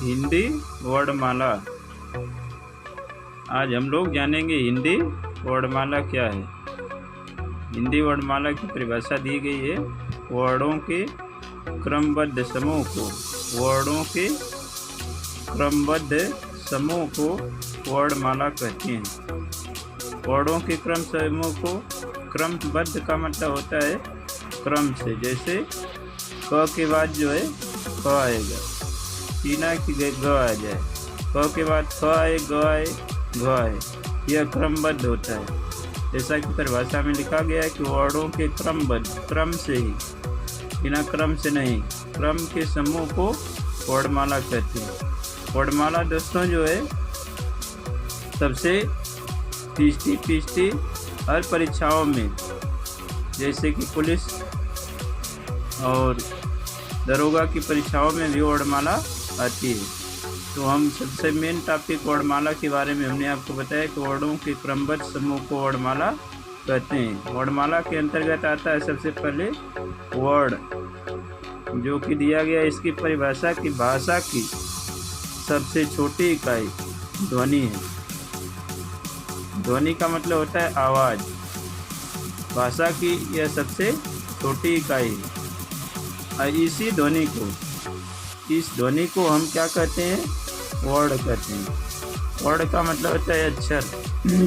हिंदी वर्णमाला। आज हम लोग जानेंगे हिंदी वर्णमाला क्या है। हिंदी वर्णमाला की परिभाषा दी गई है, वर्णों के क्रमबद्ध समूह को, वर्णों के क्रमबद्ध समूह को वर्णमाला कहते हैं। वर्णों के क्रम समूह को क्रमबद्ध का मतलब होता है क्रम से, जैसे क के बाद जो है ख आएगा, टीना की ग आ जाए, क के बाद ख आए, ग आए, घ आए, यह क्रमबद्ध होता है। जैसा कि परिभाषा में लिखा गया है कि वर्णों के क्रमबद्ध, क्रम से ही, बिना क्रम से नहीं, क्रम के समूह को वर्णमाला कहते हैं। वर्णमाला दोस्तों जो है सबसे फीसदी हर परीक्षाओं में, जैसे कि पुलिस और दरोगा की परीक्षाओं में भी वर्णमाला आती है। तो हम सबसे मेन टॉपिक वर्णमाला के बारे में हमने आपको बताया कि वर्णों के क्रमबद्ध समूह को वर्णमाला कहते हैं। वर्णमाला के अंतर्गत आता है सबसे पहले वर्ण, जो कि दिया गया इसकी परिभाषा की भाषा की सबसे छोटी इकाई ध्वनि है। ध्वनि का मतलब होता है आवाज़। भाषा की यह सबसे छोटी इकाई है। और इसी ध्वनि को, इस ध्वनि को हम क्या कहते हैं? वर्ण कहते हैं। वर्ण का मतलब होता है अक्षर,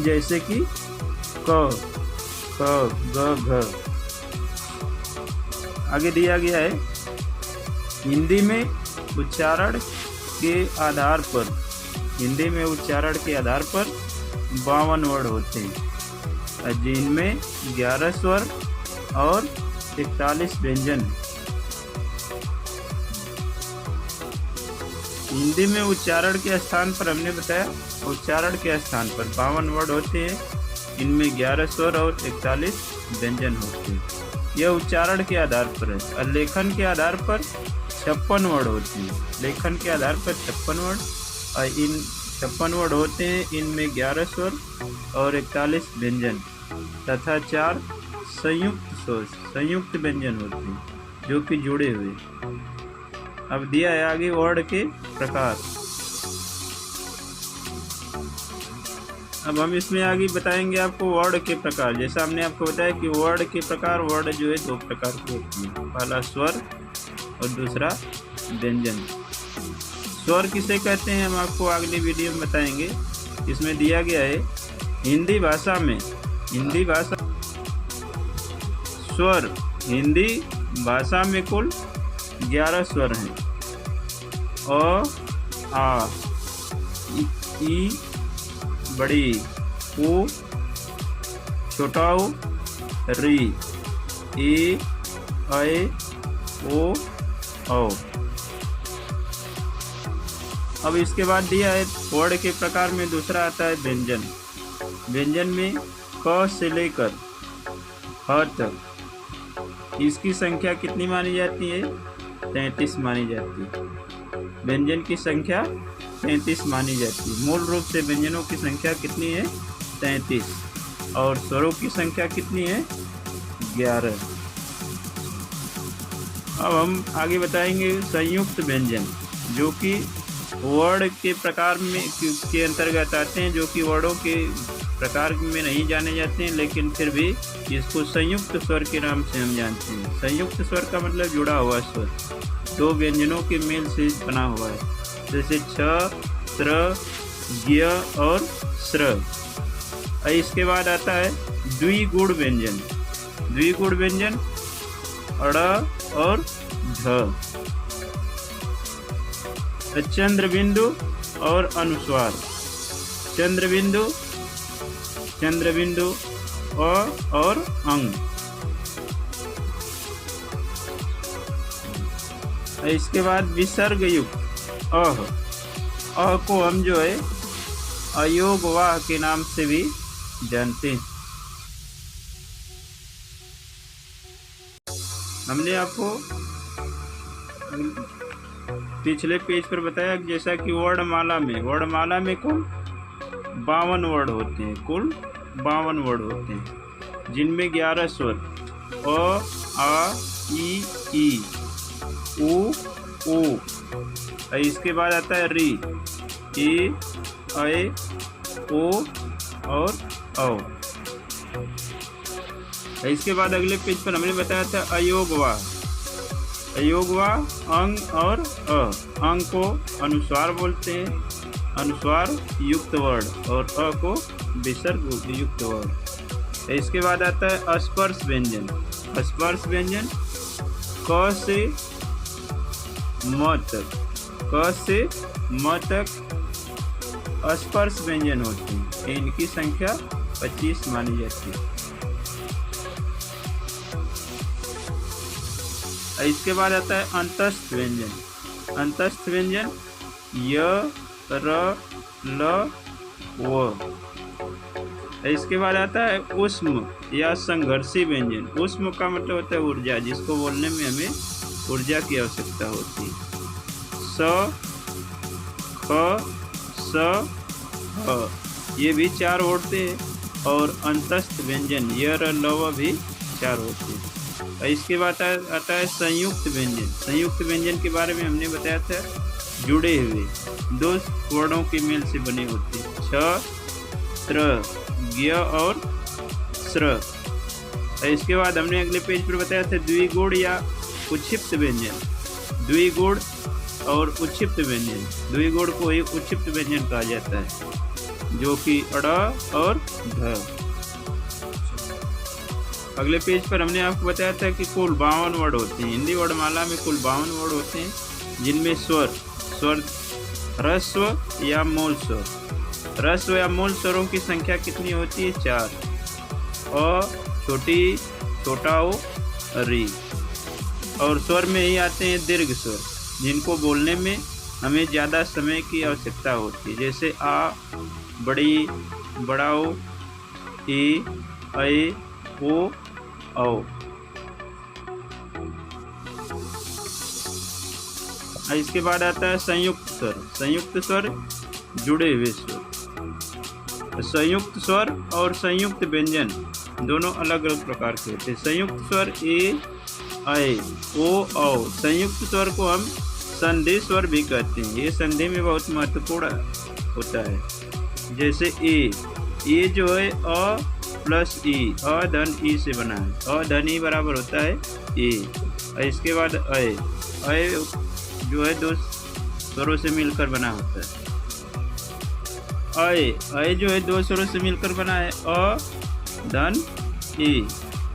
जैसे कि क, ख, ग, घ। आगे दिया गया है हिंदी में उच्चारण के आधार पर, हिंदी में उच्चारण के आधार पर 52 वर्ण होते हैं, जिनमें 11 स्वर और 41 व्यंजन। हिंदी में उच्चारण के स्थान पर हमने बताया, उच्चारण के स्थान पर 52 वर्ड होते हैं, इनमें 11 स्वर और 41 व्यंजन होते हैं। यह उच्चारण के आधार पर है। और लेखन के आधार पर 56 वर्ड होते हैं। लेखन के आधार पर 56 वर्ड, और इन 56 वर्ड होते हैं, इनमें 11 स्वर और 41 व्यंजन तथा 4 संयुक्त स्वर, संयुक्त व्यंजन होते हैं, जो कि जुड़े हुए। अब दिया है आगे वर्ण के प्रकार। अब हम इसमें आगे बताएंगे आपको वर्ण के प्रकार। जैसा हमने आपको बताया कि वर्ण के प्रकार, वर्ण जो है 2 प्रकार के होते हैं, पहला स्वर और दूसरा व्यंजन। स्वर किसे कहते हैं हम आपको अगली वीडियो में बताएंगे। इसमें दिया गया है हिंदी भाषा में, हिंदी भाषा स्वर, हिंदी भाषा में कुल 11 स्वर हैं। अ, आ, ई बड़ी, उ छोटा उ, री, ए, ऐ, ओ, औ। अब इसके बाद दिया है वर्ण के प्रकार में दूसरा आता है व्यंजन। व्यंजन में क से लेकर ह तक इसकी संख्या कितनी मानी जाती है? 33 मानी जाती है। व्यंजन की संख्या 33 मानी जाती है। मूल रूप से व्यंजनों की संख्या कितनी है? 33। और स्वरों की संख्या कितनी है? 11। अब हम आगे बताएंगे संयुक्त व्यंजन, जो कि वर्ण के प्रकार में के अंतर्गत आते हैं, जो कि वर्णों के प्रकार में नहीं जाने जाते हैं, लेकिन फिर भी इसको संयुक्त स्वर के नाम से हम जानते हैं। संयुक्त स्वर का मतलब जुड़ा हुआ स्वर, 2 व्यंजनों के मेल से बना हुआ है, जैसे छ, त्र, ज्ञ और स्र। इसके बाद आता है द्विगुण व्यंजन। द्विगुण व्यंजन अड़ और झ। चंद्रबिंदु और अनुस्वार। चंद्रबिंदु, चंद्रबिंदु और अंग। इसके बाद विसर्ग युक्त अह को हम जो है अयोगवाह के नाम से भी जानते हैं। हमने आपको पिछले पेज पर बताया जैसा कि वर्णमाला में कुल 52 वर्ड होते हैं, कुल 52 वर्ड होते हैं, जिनमें 11 स्वर अ, आ, ई, उ, ऊ, इसके बाद आता है री, ई, ऐ, ओ और औ। इसके बाद अगले पेज पर हमने बताया था अयोगवा। अयोगवा अंग और अ। अंग को अनुस्वार बोलते हैं, अनुस्वार युक्त वर्ण, और अ को विसर्ग युक्त वर्ण। इसके बाद आता है स्पर्श व्यंजन। स्पर्श व्यंजन क से म तक, क से म तक स्पर्श व्यंजन होते हैं। इनकी संख्या 25 मानी जाती है। इसके बाद आता है अंतस्थ व्यंजन। अंतस्थ व्यंजन य, र, ल, व। इसके बाद आता है ऊष्म या संघर्षी व्यंजन। ऊष्म का मतलब होता है ऊर्जा, जिसको बोलने में हमें ऊर्जा की आवश्यकता होती है। स, ख, स, ह, ये भी 4 होते हैं। और अंतस्थ व्यंजन य, र, ल, व भी 4 होते हैं। इसके बाद आता है संयुक्त व्यंजन। संयुक्त व्यंजन के बारे में हमने बताया था, जुड़े हुए 2 वर्णों के मेल से बने होते हैं। छ, त्र, ज्ञ और स्र। इसके बाद हमने अगले पेज पर बताया था द्विगुण या उक्षिप्त व्यंजन। द्विगुण और उक्षिप्त व्यंजन, द्विगुण को एक उक्षिप्त व्यंजन कहा जाता है, जो कि अड़ और ढ। अगले पेज पर हमने आपको बताया था कि कुल 52 वर्ड होते हैं। हिंदी वर्णमाला में कुल 52 वर्ड होते हैं, जिनमें स्वर ह्रस्व या मूल स्वर, ह्रस्व या मूल स्वरों की संख्या कितनी होती है? 4। अ, छोटी, छोटा ओ, री। और स्वर में ही आते हैं दीर्घ स्वर, जिनको बोलने में हमें ज़्यादा समय की आवश्यकता होती है, जैसे आ, बड़ी, बड़ा ओ, ई, ऐ, ओ, औ। इसके बाद आता है संयुक्त स्वर। संयुक्त स्वर जुड़े हुए स्वर। संयुक्त स्वर और संयुक्त व्यंजन दोनों अलग अलग प्रकार के होते हैं। संयुक्त स्वर ए, ऐ, ओ, औ। संयुक्त स्वर को हम संधि स्वर भी कहते हैं। ये संधि में बहुत महत्वपूर्ण होता है। जैसे ए जो है अ प्लस ई, अ धन ई से बना है। अ धन ई बराबर होता है ए। इसके बाद ऐ जो है 2 स्वरों से मिलकर बना होता है। ऐ जो है 2 स्वरों से मिलकर बना है, अ धन ई।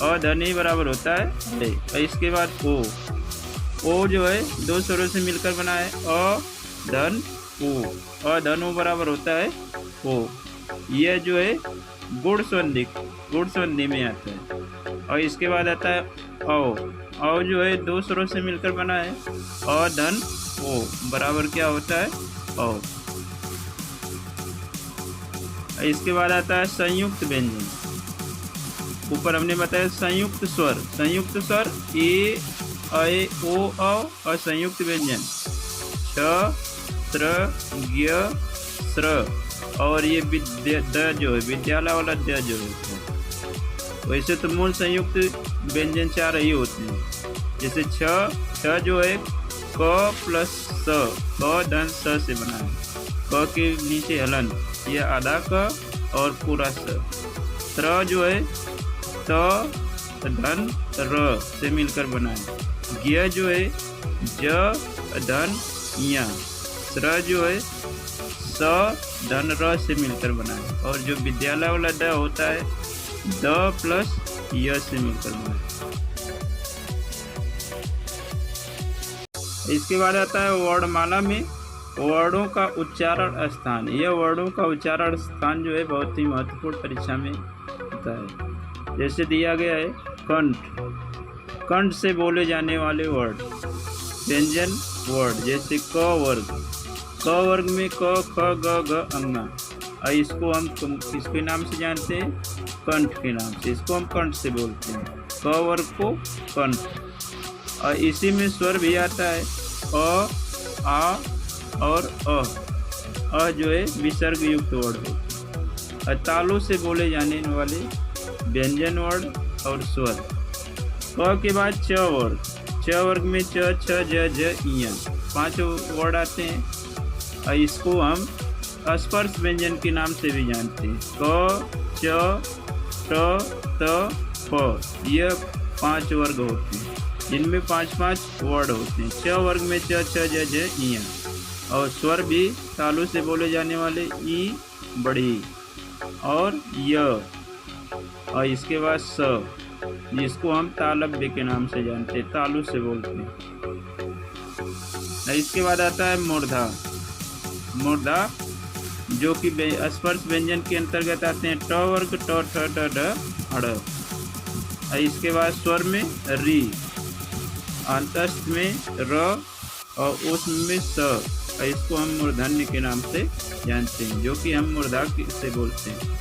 अ धन ई बराबर होता है ऐ। इसके बाद ओ जो है 2 स्वरों से मिलकर बना है, अ धन ओ। अ धन ओ बराबर होता है ओ। यह जो है गुण संधि में आता है। और इसके बाद आता है औ जो है 2 स्वरों से मिलकर बना है, अ धन ओ बराबर क्या होता है? औ। इसके बाद आता है संयुक्त व्यंजन। ऊपर हमने बताया संयुक्त स्वर। संयुक्त स्वर ए, ऐ, ओ, औ। और संयुक्त व्यंजन छ, त्र, ज्ञ, स्र। और ये द जो है, विद्यालय वाला द जो है। वैसे तो मूल संयुक्त व्यंजन 4 ही होते हैं। जैसे छ जो है क प्लस स, क धन स से बना है। क के नीचे हलन, यह आधा क और पूरा स। त्र जो है त धन र से मिलकर बना है। ज्ञ जो है ज धन य। स्र जो है स धन र से मिलकर बना है। और जो विद्यालय वाला द होता है द प्लस य से मिलकर बना है। इसके बाद आता है वर्णमाला में वर्णों का उच्चारण स्थान। यह वर्णों का उच्चारण स्थान जो है बहुत ही महत्वपूर्ण परीक्षा में होता है। जैसे दिया गया है कंठ, कंठ से बोले जाने वाले वर्ड, व्यंजन वर्ड। जैसे क वर्ग, क वर्ग में क, ख, ग, घ, अंगा। इसको हम किसके नाम से जानते हैं? कंठ के नाम से। इसको हम कंठ से बोलते हैं, क वर्ग को कंठ। और इसी में स्वर भी आता है अ, आ और अ जो है विसर्ग युक्त वर्ड होते हैं। तालु से बोले जाने वाले व्यंजन वर्ड और स्वर। क के बाद च वर्ग, च वर्ग में च, छ, ज, ज, ञ। 5 वर्ड आते हैं और इसको हम स्पर्श व्यंजन के नाम से भी जानते हैं। क, च, ट, त, फ। यह 5 वर्ग होते हैं जिनमें 5-5 वर्ड होते हैं। च वर्ग में च, छ, ज, झ, इया। और स्वर भी तालु से बोले जाने वाले ई, बड़ी और य। और इसके बाद स, जिसको हम तालव्य के नाम से जानते हैं, तालु से बोलते हैं। इसके बाद आता है मूर्धा। मूर्धा जो कि स्पर्श व्यंजन के अंतर्गत आते हैं। ट वर्ग ट, ठ, ड, ढ, ढ़। इसके बाद स्वर में री, अंतस्थ में र और उष्म में स। इसको हम मूर्धन्य के नाम से जानते हैं, जो कि हम मूर्धा से बोलते हैं।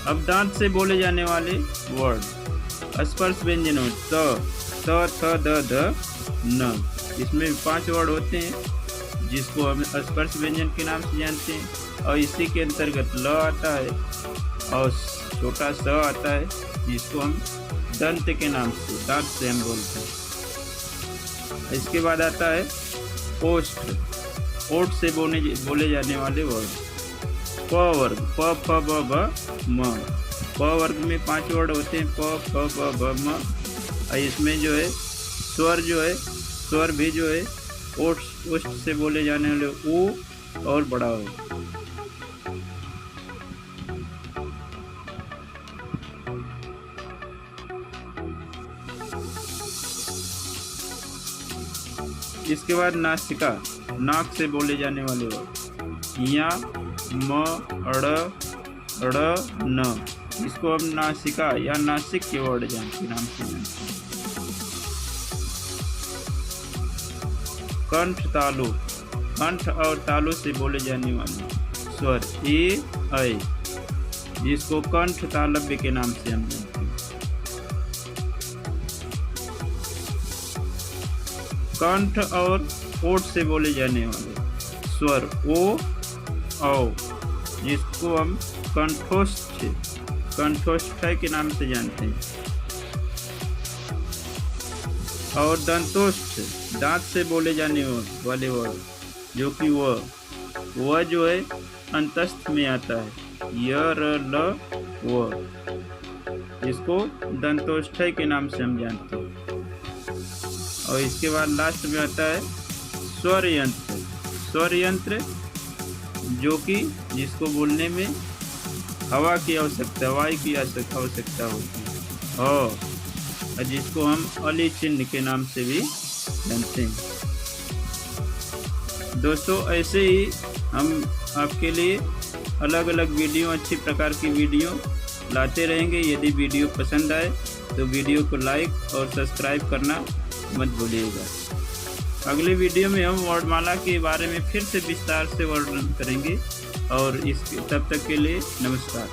अब दांत से बोले जाने वाले वर्ड स्पर्श व्यंजन हो। त, थ, द, ध, न। इसमें 5 वर्ड होते हैं जिसको हम स्पर्श व्यंजन के नाम से जानते हैं। और इसी के अंतर्गत ल आता है और छोटा स आता है, जिसको हम दंत के नाम से, दांत से हम बोलते हैं। इसके बाद आता है ओष्ठ। ओठ से बोले जाने वाले वर्ड। प वर्ग प, फ, ब, भ, म। प वर्ग में 5 वर्ड होते हैं। प, फ, ब, भ, म। और इसमें जो है स्वर भी जो है ओष्ठ से बोले जाने वाले ऊ और बड़ा हो। इसके बाद नासिका, नाक से बोले जाने वाले वर्ड। या, म, ड़, न। इसको हम नासिका या नासिक के वर्ड के नाम से जानते हैं। कंठ तालु, कंठ और तालु से बोले जाने वाले स्वर ए, ऐ, जिसको कंठ तालव्य के नाम से हम जानते हैं। कंठ और ओठ से बोले जाने वाले स्वर ओ, औ, जिसको हम कंठोष्ठ के नाम से जानते हैं। और दंतोष्ठ, दांत से बोले जाने वाले वर्ड, जो कि वह जो है अंतस्थ में आता है। य, र, ल, व। इसको दंतोष्ठ के नाम से हम जानते हैं। और इसके बाद लास्ट में आता है स्वर यंत्र। स्वर यंत्र जो कि जिसको बोलने में हवा की आवश्यकता, वायु की आवश्यकता होती है। और जिसको हम अली चिन्ह के नाम से भी जानते हैं। दोस्तों, ऐसे ही हम आपके लिए अलग अलग वीडियो, अच्छी प्रकार की वीडियो लाते रहेंगे। यदि वीडियो पसंद आए तो वीडियो को लाइक और सब्सक्राइब करना मत भूलिएगा। अगले वीडियो में हम वर्णमाला के बारे में फिर से विस्तार से वर्णन करेंगे। और तब तक के लिए नमस्कार।